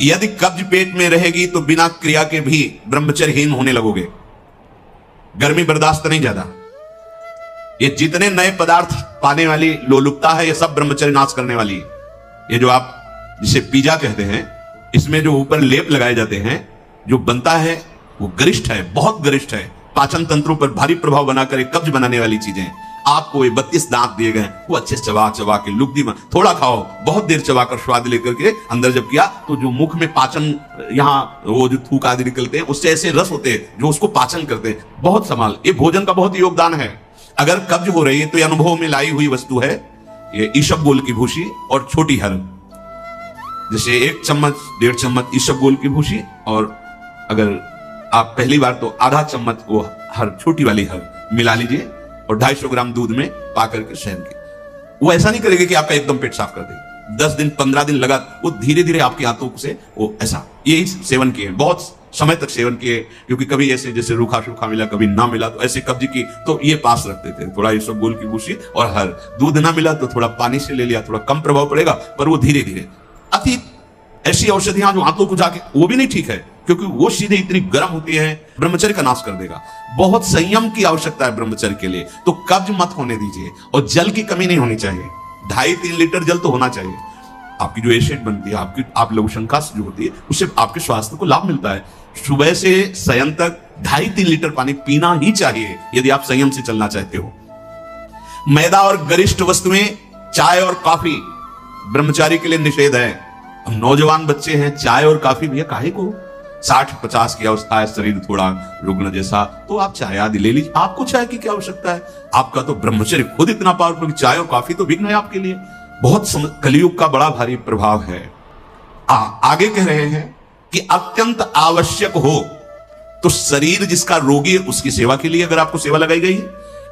S1: यदि कब्ज पेट में रहेगी तो बिना क्रिया के भी ब्रह्मचर्यहीन होने लगोगे। गर्मी बर्दाश्त नहीं ज्यादा, ये जितने नए पदार्थ पाने वाली लोलुपता है, ये सब ब्रह्मचर्य नाश करने वाली है। ये जो आप जिसे पिज्जा कहते हैं, इसमें जो ऊपर लेप लगाए जाते हैं, जो बनता है वो गरिष्ठ है, बहुत गरिष्ठ है, पाचन तंत्रों पर भारी प्रभाव बनाकर एक कब्ज बनाने वाली चीजें। आपको ये 32 दांत दिए गए, वो अच्छे चबा चबा के लुगदी में थोड़ा खाओ, बहुत देर चबाकर स्वाद लेकर के अंदर जब किया तो जो मुख में पाचन, यहाँ वो जो थूक आदि निकलते हैं, उससे ऐसे रस होते हैं जो उसको पाचन करते हैं। बहुत संभाल, ये भोजन का बहुत योगदान है। अगर कब्ज हो रही है तो ये अनुभव में लाई हुई वस्तु है, ये ईशबगोल की भूसी और छोटी हर, जैसे 1 चम्मच 1.5 चम्मच ईशबगोल की भूसी, और अगर आप पहली बार तो आधा चम्मच वो हर छोटी वाली हर मिला लीजिए और 250 ग्राम दूध में पाकर के शहद की। वो ऐसा नहीं करेगा कि आपका एकदम पेट साफ कर देगा। 10 दिन 15 दिन लगा, वो धीरे धीरे आपकी आंतों से वो ऐसा, यही सेवन किए, बहुत समय तक सेवन किए, क्योंकि कभी ऐसे जैसे रूखा सूखा मिला, कभी ना मिला, तो ऐसे कब्ज की तो ये पास रखते थे, थोड़ा ईसबगोल की भूसी और हर। दूध ना मिला तो थोड़ा पानी से ले लिया, थोड़ा कम प्रभाव पड़ेगा, पर वो धीरे धीरे। अति ऐसी औषधियां जो आंतों को जाके, वो भी नहीं ठीक है, क्योंकि वो सीधे इतनी गर्म होती है, ब्रह्मचर्य का नाश कर देगा। बहुत संयम की आवश्यकता है ब्रह्मचर्य के लिए। तो कब्ज मत होने दीजिए, और जल की कमी नहीं होनी चाहिए। 2.5-3 लीटर जल तो होना चाहिए। आपकी जो एसिड बनती है, आपकी आप लघुशंका जो होती है, उससे आपके स्वास्थ्य को लाभ मिलता है। सुबह से शयन तक 2.5-3 लीटर पानी पीना ही चाहिए, यदि आप संयम से चलना चाहते हो। मैदा और गरिष्ठ वस्तुएं, चाय और कॉफी ब्रह्मचारी के लिए निषेध है। हम नौजवान बच्चे हैं, चाय और कॉफी भैया काहे को, 60-50 की अवस्था है, शरीर थोड़ा रुग्ण जैसा, तो आप चाय आदि ले लीजिए। आपको चाय की क्या आवश्यकता है? आपका तो ब्रह्मचर्य खुद इतना पावरफुल, चाय और कॉफी तो विघ्न है आपके लिए। बहुत कलयुग का बड़ा भारी प्रभाव है। आगे कह रहे हैं कि अत्यंत आवश्यक हो तो शरीर जिसका रोगी है उसकी सेवा के लिए अगर आपको सेवा लगाई गई है,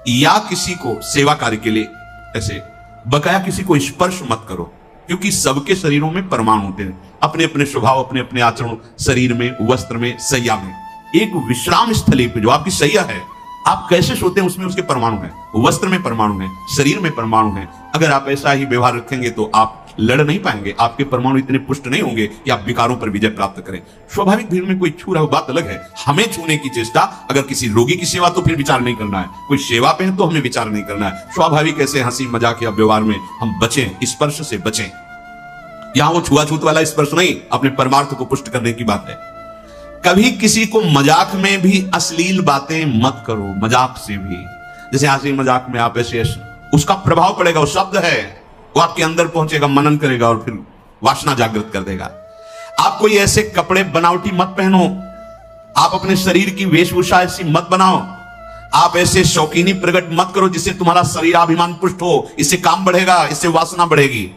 S1: या किसी को सेवा कार्य के लिए, ऐसे बकाया किसी को स्पर्श मत करो, क्योंकि सबके शरीरों में परमाणु होते हैं, अपने अपने स्वभाव, अपने अपने आचरण, शरीर में, वस्त्र में, सैया में। एक विश्राम स्थली पे जो आपकी सैया है, आप कैसे सोते हैं उसमें उसके परमाणु हैं, वस्त्र में परमाणु हैं, शरीर में परमाणु हैं। अगर आप ऐसा ही व्यवहार रखेंगे तो आप लड़ नहीं पाएंगे, आपके परमाणु इतने पुष्ट नहीं होंगे कि आप विकारों पर विजय प्राप्त करें। स्वाभाविक भीड़ में कोई छू रहा हो बात अलग है, हमें छूने की चेष्टा, अगर किसी रोगी की सेवा तो फिर विचार नहीं करना है, कोई सेवा पे है तो हमें विचार नहीं करना है। स्वाभाविक ऐसे हंसी मजाक या व्यवहार में हम बचें, स्पर्श से बचें। यहां वो छुआछूत वाला स्पर्श नहीं, अपने परमार्थ को पुष्ट करने की बात है। कभी किसी को मजाक में भी अश्लील बातें मत करो, मजाक से भी, जैसे हंसी मजाक में आप ऐसे, उसका प्रभाव पड़ेगा, वो शब्द है, वो आपके अंदर पहुंचेगा, मनन करेगा और फिर वासना जागृत कर देगा। आप कोई ऐसे कपड़े बनावटी मत पहनो, आप अपने शरीर की वेशभूषा ऐसी मत बनाओ, आप ऐसे शौकीनी प्रकट मत करो जिससे तुम्हारा शरीराभिमान पुष्ट हो, इससे काम बढ़ेगा, इससे वासना बढ़ेगी।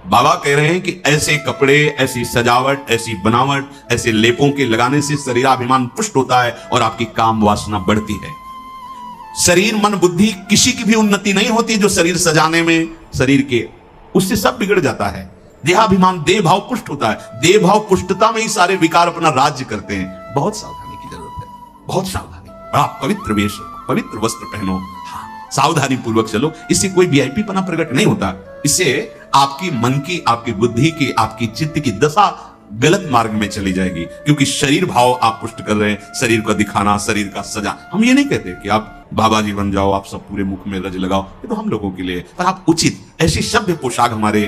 S1: बाबा कह रहे हैं कि ऐसे कपड़े, ऐसी सजावट, ऐसी बनावट, ऐसे लेपों के लगाने से शरीराभिमान पुष्ट होता है और आपकी काम वासना बढ़ती है। शरीर मन बुद्धि किसी की भी उन्नति नहीं होती जो शरीर सजाने में, शरीर के, उससे सब बिगड़ जाता है। देहाभिमान, देह भाव पुष्ट होता है। देह भाव पुष्टता में ही सारे विकार अपना राज्य करते हैं। बहुत सावधानी की जरूरत है, बहुत सावधानी। आप पवित्र वेश, पवित्र वस्त्र पहनो, हाँ, सावधानी पूर्वक चलो। इससे कोई वीआईपी पना प्रकट नहीं होता। इससे आपकी मन की, आपकी बुद्धि की, आपकी चित्त की दशा गलत मार्ग में चली जाएगी, क्योंकि शरीर भाव आप पुष्ट कर रहे हैं। शरीर का दिखाना, शरीर का सजा। हम ये नहीं कहते कि आप बाबा जी बन जाओ, आप सब पूरे मुख में रज लगाओ, ये तो हम लोगों के लिए। पर आप उचित ऐसी सभ्य पोशाक हमारे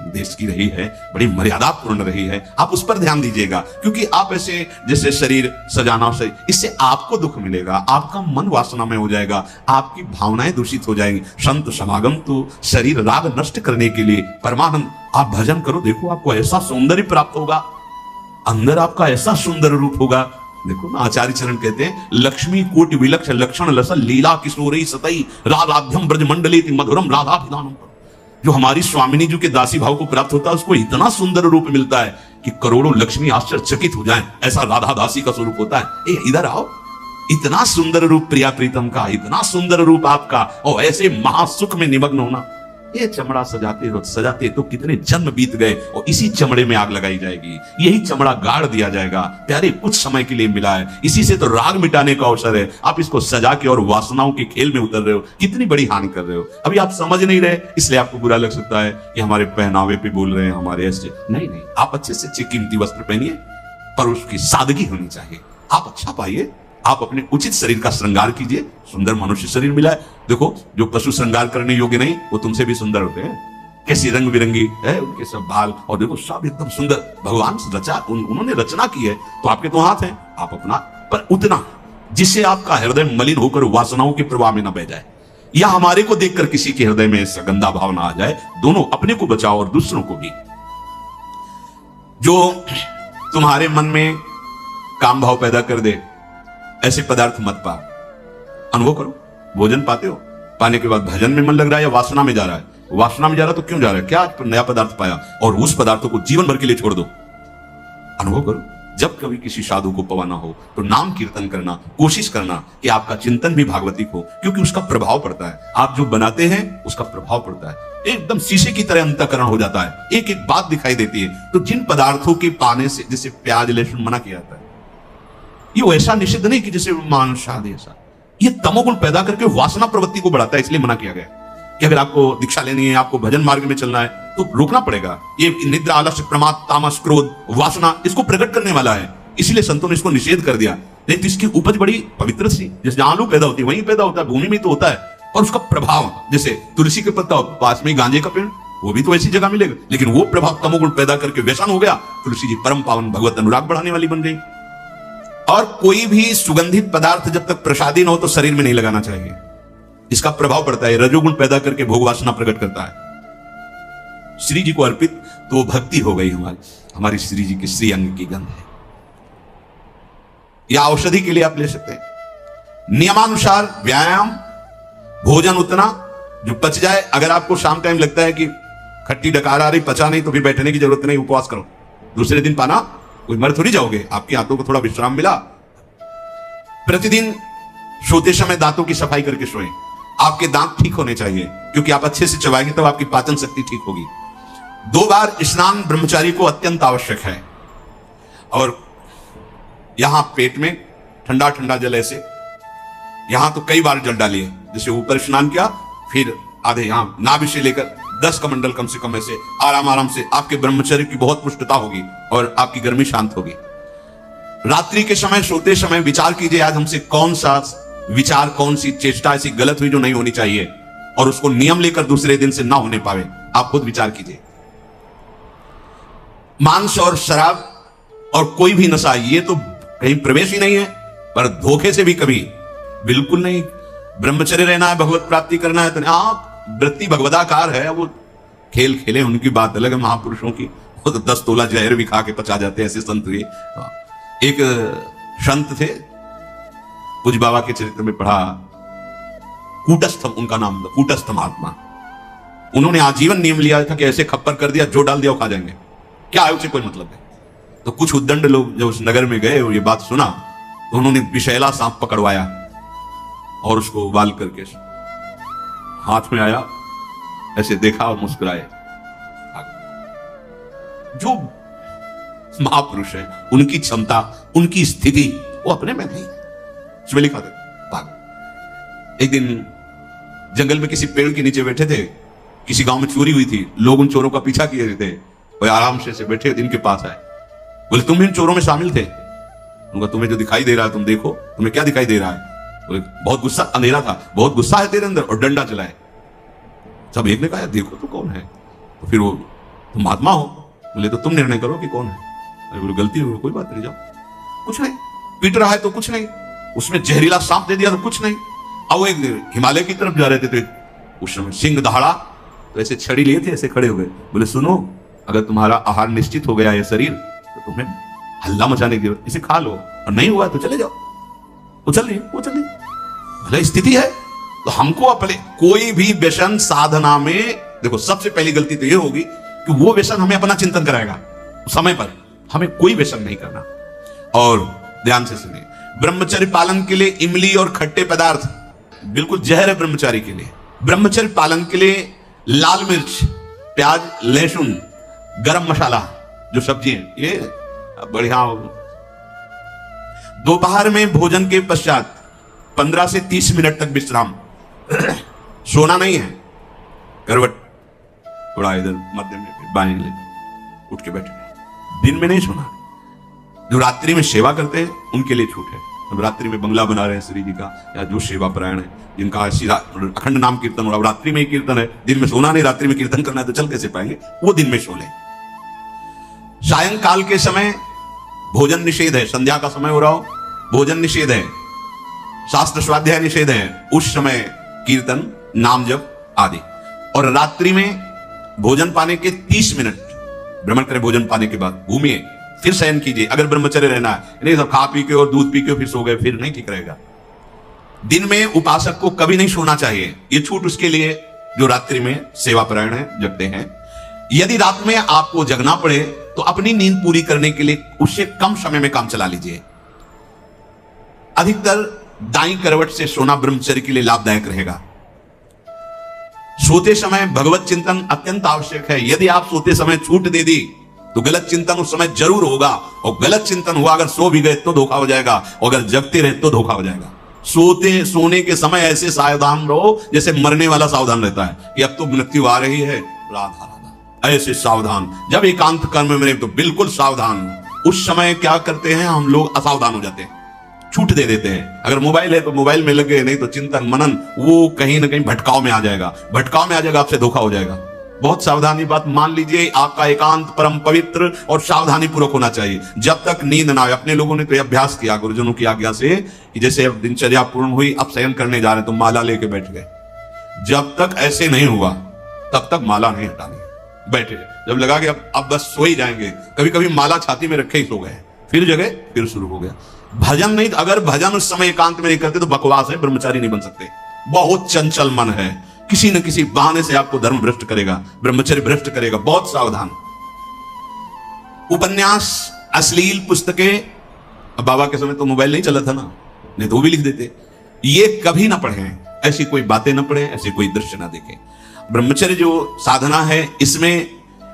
S1: देश की रही है, बड़ी मर्यादापूर्ण रही है, आप उस पर ध्यान दीजिएगा। क्योंकि आप ऐसे जैसे शरीर सजाना, इससे आपको दुख मिलेगा, आपका मन वासना में हो जाएगा, आपकी भावनाएं दूषित हो जाएंगी। संत समागम तो शरीर राग नष्ट करने के लिए, परमानंद। आप भजन करो, देखो आपको ऐसा सौंदर्य प्राप्त होगा, अंदर आपका ऐसा सुंदर रूप होगा। देखो ना, आचार्य चरण कहते हैं, लक्ष्मी कोटि विलक्ष लक्षण लसल लीला किशोरी सतई राधाध्यम ब्रज मंडली मधुरम राधाभिधानम। जो हमारी स्वामिनी जी के दासी भाव को प्राप्त होता है, उसको इतना सुंदर रूप मिलता है कि करोड़ों लक्ष्मी आश्चर्यचकित हो जाएं। ऐसा राधा दासी का स्वरूप होता है। इधर आओ, इतना सुंदर रूप प्रिया प्रीतम का, इतना सुंदर रूप आपका, और ऐसे महासुख में निमग्न होना। ये चमड़ा सजाते तो कितने जन्म बीत गए, और इसी चमड़े में आग लगाई जाएगी। यही चमड़ा गाड़ दिया जाएगा। प्यारे, कुछ समय के लिए मिला है, इसी से तो राग मिटाने का अवसर है। आप इसको सजा के और वासनाओं के खेल में उतर रहे हो, कितनी बड़ी हानि कर रहे हो। अभी आप समझ नहीं रहे, इसलिए आपको बुरा लग सकता है कि हमारे पहनावे पे बोल रहे हैं, हमारे ऐसे। नहीं, आप अच्छे से अच्छे कीमती वस्त्र पहनिए, पर उसकी सादगी होनी चाहिए। आप अच्छा पाइए, आप अपने उचित शरीर का श्रृंगार कीजिए। सुंदर मनुष्य शरीर मिला है। देखो, जो पशु श्रृंगार करने योग्य नहीं, वो तुमसे भी सुंदर होते हैं। कैसी रंग बिरंगी है उनके सब बाल, और देखो सब एकदम सुंदर। भगवान से रचा, उन्होंने रचना की है, तो आपके तो हाथ है, आप अपना, पर उतना जिससे आपका हृदय मलिन होकर वासनाओं के प्रवाह में न बह जाए, या हमारे को देखकर किसी के हृदय में ऐसा गंदा भाव ना आ जाए। दोनों, अपने को बचाओ और दूसरों को भी। जो तुम्हारे मन में काम भाव पैदा कर दे, ऐसे पदार्थ मत पाओ। अनुभव करो, भोजन पाते हो, पाने के बाद भजन में मन लग रहा है या वासना में जा रहा है? वासना में जा रहा तो क्यों जा रहा है? क्या नया पदार्थ पाया, और उस पदार्थों को जीवन भर के लिए छोड़ दो। अनुभव करो, जब कभी किसी साधु को पवाना हो तो नाम कीर्तन करना, कोशिश करना कि आपका चिंतन भी भागवतिक हो, क्योंकि उसका प्रभाव पड़ता है। आप जो बनाते हैं उसका प्रभाव पड़ता है। एकदम शीशे की तरह अंतःकरण हो जाता है, एक एक बात दिखाई देती है। तो जिन पदार्थों के पाने से, जैसे प्याज लहसुन मना किया जाता है, ये वैसा निषिद्ध नहीं कि जैसे मांस आदि, ऐसा ये तमोगुण पैदा करके वासना प्रवृत्ति को बढ़ाता है। इसलिए मना किया गया कि अगर आपको दीक्षा लेनी है, आपको भजन मार्ग में चलना है, तो रोकना पड़ेगा। ये निद्रा, आलस्य, प्रमाद, तामस, क्रोध, वासना, इसको प्रकट करने वाला है। इसीलिए संतों ने इसको निषेध कर दिया। लेकिन इसकी उपज बड़ी पवित्र सी, जैसे जहां आलू पैदा होती है वहीं पैदा होता है, भूमि में तो होता है। और उसका प्रभाव, जैसे तुलसी के पत्ता, पास में गांजे का पेड़, वो भी तो ऐसी जगह मिलेगा, लेकिन वो प्रभाव तमोगुण पैदा करके व्यसन हो गया। तुलसी जी परम पावन, भगवत अनुराग बढ़ाने वाली बन गई। और कोई भी सुगंधित पदार्थ जब तक प्रसादी न हो तो शरीर में नहीं लगाना चाहिए, इसका प्रभाव पड़ता है, रजोगुण पैदा करके भोग वासना प्रकट करता है। श्री जी को अर्पित तो भक्ति हो गई हमारी श्री जी की श्री अंग की गंध है। या औषधि के लिए आप ले सकते हैं। नियमानुसार व्यायाम, भोजन उतना जो पच जाए। अगर आपको शाम टाइम लगता है कि खट्टी डकार आ रही, पचा नहीं, तो भी बैठने की जरूरत नहीं, उपवास करो, दूसरे दिन पाना, कोई मर थोड़ी जाओगे। आपके हाथों को थोड़ा विश्राम मिला। प्रतिदिन सोते समय दांतों की सफाई करके सोएं। आपके दांत ठीक होने चाहिए, क्योंकि आप अच्छे से चबाएंगे तब आपकी पाचन शक्ति ठीक होगी। 2 बार स्नान ब्रह्मचारी को अत्यंत आवश्यक है। और यहां पेट में ठंडा ठंडा जल, ऐसे यहां तो कई बार जल डालिए। जैसे ऊपर स्नान किया, फिर आधे यहां नाभि से लेकर 10 कमंडल कम से कम, ऐसे आराम आराम से। आपके ब्रह्मचर्य की बहुत पुष्टता होगी और आपकी गर्मी शांत होगी। रात्रि के समय, सोते समय विचार कीजिए, आज हमसे कौन सा विचार, कौन सी चेष्टा ऐसी गलत हुई जो नहीं होनी चाहिए, और उसको नियम लेकर दूसरे दिन से ना होने पावे। आप खुद विचार कीजिए। मांस और शराब और कोई भी नशा, ये तो कहीं प्रवेश ही नहीं है, पर धोखे से भी कभी बिल्कुल नहीं। ब्रह्मचर्य रहना है, भगवत प्राप्ति करना है, तो आप वृत्ति भगवदाकार है, वो खेल खेले, उनकी बात अलग है। महापुरुषों की वो तो 10 तोला जहर भी खा के पचा जाते हैं, ऐसे संत हुए। एक संत थे, पूज्य बाबा के चरित्र में पढ़ा, कूटस्थ उनका नाम, कूटस्थ महात्मा। उन्होंने आजीवन नियम लिया था कि ऐसे खप्पर कर दिया, जो डाल दिया वो खा जाएंगे, क्या है उसे कोई मतलब नहीं। तो कुछ उद्दंड लोग जब उस नगर में गए और ये बात सुना तो उन्होंने विषैला सांप पकड़वाया और उसको उबाल करके हाथ में आया, ऐसे देखा और मुस्कुराए। जो महापुरुष है उनकी क्षमता, उनकी स्थिति वो अपने में नहीं, उसमें लिखा था। एक दिन जंगल में किसी पेड़ के नीचे बैठे थे, किसी गांव में चोरी हुई थी, लोग उन चोरों का पीछा किए थे, वो आराम से बैठे इनके पास आए, बोले तुम भी इन चोरों में शामिल थे? उनका तुम्हें जो दिखाई दे रहा है तुम देखो, तुम्हें क्या दिखाई दे रहा है? बोले बहुत गुस्सा, अंधेरा था, बहुत गुस्सा है तेरे अंदर, और डंडा चलाए। सब एक ने कहा देखो तो कौन है? तो फिर वो तुम महात्मा हो? बोले तो तुम निर्णय करो कि कौन है। बोले गलती हो कोई बात नहीं, जाओ। कुछ नहीं, पीट रहा है तो कुछ नहीं, उसमें जहरीला सांप दे दिया तो कुछ नहीं। अब वो एक हिमालय की तरफ जा रहे थे तो उस समय सिंह दहाड़ा, तो ऐसे छड़ी लिए थे, ऐसे खड़े हो गए, बोले सुनो अगर तुम्हारा आहार निश्चित हो गया ये शरीर तो तुम्हें हल्ला मचाने की जरूरत, इसे खा लो, और नहीं हुआ तो चले जाओ। वो चल रही भले स्थिति है। तो हमको अपने कोई भी व्यसन साधना में, देखो सबसे पहली गलती तो ये होगी कि वो व्यसन हमें अपना चिंतन कराएगा, समय पर हमें कोई व्यसन नहीं करना। और ध्यान से सुनिए, ब्रह्मचर्य पालन के लिए इमली और खट्टे पदार्थ बिल्कुल जहर है ब्रह्मचारी के लिए। ब्रह्मचर्य पालन के लिए लाल मिर्च, प्याज, लहसुन, गरम मसाला, जो सब्जी है ये बढ़िया। दोपहर में भोजन के पश्चात 15 से 30 मिनट तक विश्राम। सोना नहीं है, करवट थोड़ा इधर मध्य में बाएं उठ के बैठे, दिन में नहीं सोना। जो रात्रि में सेवा करते हैं उनके लिए छूट है। अब रात्रि में बंगला बना रहे हैं श्री जी का, या जो सेवा परायण है, जिनका सीधा अखंड नाम कीर्तन हो रहा है, रात्रि में ही कीर्तन है, दिन में सोना नहीं, रात्रि में कीर्तन करना है तो चल कैसे पाएंगे, वो दिन में सो ले। सायंकाल के समय भोजन निषेध है, संध्या का समय हो रहा हो भोजन निषेध है, शास्त्र स्वाध्याय निषेध है, उस समय कीर्तन, नाम जप आदि। और रात्रि में भोजन पाने के 30 मिनट भ्रमण करें, भोजन पाने के बाद घूमिए, फिर शयन कीजिए अगर ब्रह्मचर्य रहना है। नहीं सब खा पी के और दूध पी के फिर सो गए, फिर नहीं ठीक रहेगा। दिन में उपासक को कभी नहीं सोना चाहिए, ये छूट उसके लिए जो रात्रि में सेवा परायण है, जगते हैं। यदि रात में आपको जगना पड़े तो अपनी नींद पूरी करने के लिए उससे कम समय में काम चला लीजिए। अधिकतर दाईं करवट से सोना ब्रह्मचर्य के लिए लाभदायक रहेगा। सोते समय भगवत चिंतन अत्यंत आवश्यक है। यदि आप सोते समय छूट दे दी तो गलत चिंतन उस समय जरूर होगा, और गलत चिंतन हुआ अगर सो भी गए तो धोखा हो जाएगा, और अगर जगते रहे तो धोखा हो जाएगा। सोने के समय ऐसे सावधान रहो जैसे मरने वाला सावधान रहता है कि अब तो मृत्यु आ रही है, राधा राधा, ऐसे सावधान। जब एकांत कर्म में तो बिल्कुल सावधान। उस समय क्या करते हैं हम लोग, असावधान हो जाते हैं, छूट दे देते हैं। अगर मोबाइल है तो मोबाइल में लगे, नहीं तो चिंतन मनन वो कहीं ना कहीं भटकाव में आ जाएगा, आपसे धोखा हो जाएगा। बहुत सावधानी बात मान लीजिए, आपका एकांत परम पवित्र और सावधानी पूर्वक होना चाहिए जब तक नींद ना आए। अपने लोगों ने तो अभ्यास किया गुरुजनों की आज्ञा से कि जैसे अब दिनचर्या पूर्ण हुई, अब शयन करने जा रहे तो माला लेके बैठ गए। जब तक ऐसे नहीं हुआ तब तक माला नहीं हटानी, बैठे। जब लगा कि अब बस सो ही जाएंगे, कभी कभी माला छाती में रखे ही सो गए, फिर जगह फिर शुरू हो गया। भजन नहीं, अगर भजन उस समय एकांत में नहीं करते तो बकवास है, ब्रह्मचारी नहीं बन सकते। बहुत चंचल मन है, किसी न किसी बहाने से आपको धर्म भ्रष्ट करेगा, ब्रह्मचर्य भ्रष्ट करेगा। बहुत सावधान। उपन्यास, अश्लील पुस्तकें, अब बाबा के समय तो मोबाइल नहीं चला था ना, नहीं तो वो भी लिख देते, ये कभी ना पढ़ें, ऐसी कोई बातें ना पढ़ें, ऐसे कोई दृश्य ना देखें। ब्रह्मचर्य जो साधना है इसमें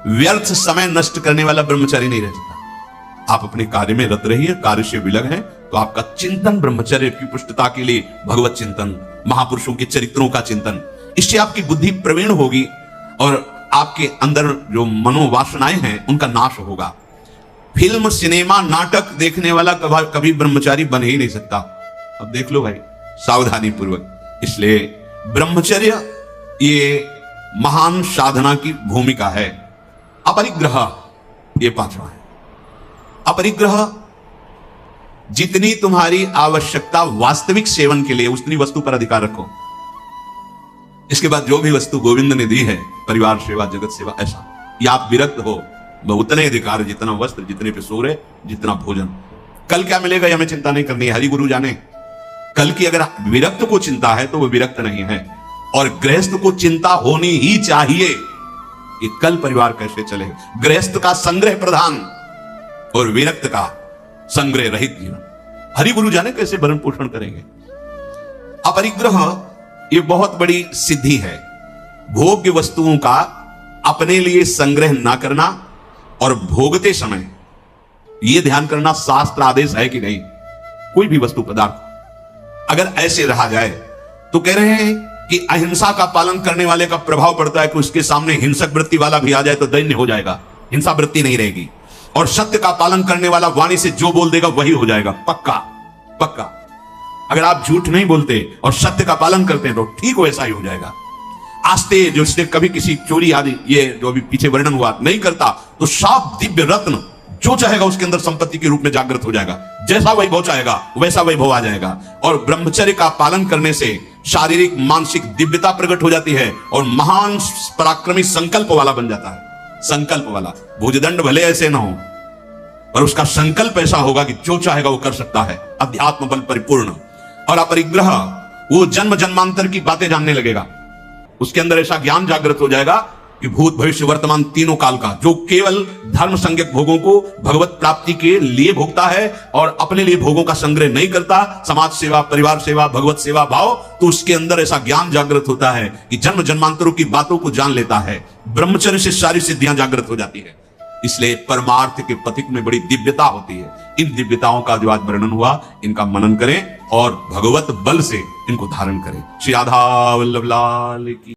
S1: व्यर्थ समय नष्ट करने वाला ब्रह्मचारी नहीं रह सकता। आप अपने कार्य में रत रहिए, कार्य से विलग है तो आपका चिंतन ब्रह्मचर्य की पुष्टता के लिए भगवत चिंतन, महापुरुषों के चरित्रों का चिंतन, इससे आपकी बुद्धि प्रवीण होगी और आपके अंदर जो मनोवासनाएं हैं उनका नाश होगा। फिल्म, सिनेमा, नाटक देखने वाला कभी ब्रह्मचारी बन ही नहीं सकता। अब देख लो भाई, सावधानी पूर्वक। इसलिए ब्रह्मचर्य ये महान साधना की भूमिका है। अपरिग्रह, ये 5वां है। अपरिग्रह, जितनी तुम्हारी आवश्यकता वास्तविक सेवन के लिए उतनी वस्तु पर अधिकार रखो। इसके बाद जो भी वस्तु गोविंद ने दी है, परिवार सेवा, जगत सेवा, ऐसा, या आप विरक्त हो, उतने अधिकार, जितना वस्त्र, जितने पे सोरे, जितना भोजन। कल क्या मिलेगा ये हमें चिंता नहीं करनी है, हरि गुरु जाने। कल की अगर विरक्त को चिंता है तो वो विरक्त नहीं है। और गृहस्थ को चिंता होनी ही चाहिए कि कल परिवार कैसे चले। गृहस्थ का संग्रह प्रधान और विरक्त का संग्रह रहित जीवन। हरि गुरु जाने कैसे भरण पोषण करेंगे। अपरिग्रह ये बहुत बड़ी सिद्धि है। भोग्य वस्तुओं का अपने लिए संग्रह ना करना और भोगते समय यह ध्यान करना शास्त्र आदेश है कि नहीं। कोई भी वस्तु पदार्थ अगर ऐसे रहा जाए तो कह रहे हैं कि अहिंसा का पालन करने वाले का प्रभाव पड़ता है कि उसके सामने हिंसक वृत्ति वाला भी आ जाए तो दैन्य हो जाएगा, हिंसा वृत्ति नहीं रहेगी। और सत्य का पालन करने वाला वाणी से जो बोल देगा वही हो जाएगा, पक्का पक्का। अगर आप झूठ नहीं बोलते और सत्य का पालन करते हैं तो ठीक वैसा ही हो जाएगा। आस्ते जो इसने कभी किसी चोरी आदि ये जो अभी पीछे वर्णन हुआ नहीं करता तो साफ दिव्य रत्न जो चाहेगा उसके अंदर संपत्ति के रूप में जागृत हो जाएगा। जैसा वैभव चाहेगा वैसा वैभव आ जाएगा। और ब्रह्मचर्य का पालन करने से शारीरिक मानसिक दिव्यता प्रकट हो जाती है और महान पराक्रमी संकल्प वाला बन जाता है। संकल्प वाला, भुजदंड भले ऐसे ना हो पर उसका संकल्प ऐसा होगा कि जो चाहेगा वो कर सकता है। अध्यात्म बल परिपूर्ण। और अपरिग्रह वो जन्म जन्मांतर की बातें जानने लगेगा। उसके अंदर ऐसा ज्ञान जागृत हो जाएगा कि भूत भविष्य वर्तमान तीनों काल का जो केवल धर्म संज्ञक भोगों को भगवत प्राप्ति के लिए भोगता है और अपने लिए भोगों का संग्रह नहीं करता, समाज सेवा परिवार सेवा भगवत सेवा भाव, तो उसके अंदर ऐसा ज्ञान जागृत होता है कि जन्म जन्मांतरों की बातों को जान लेता है। ब्रह्मचर्य से सारी सिद्धियां जागृत हो जाती है। इसलिए परमार्थ के पथिक में बड़ी दिव्यता होती है। इन दिव्यताओं का जो आज वर्णन हुआ इनका मनन करें और भगवत बल से इनको धारण करें। श्री राधा वल्लभ लाल की।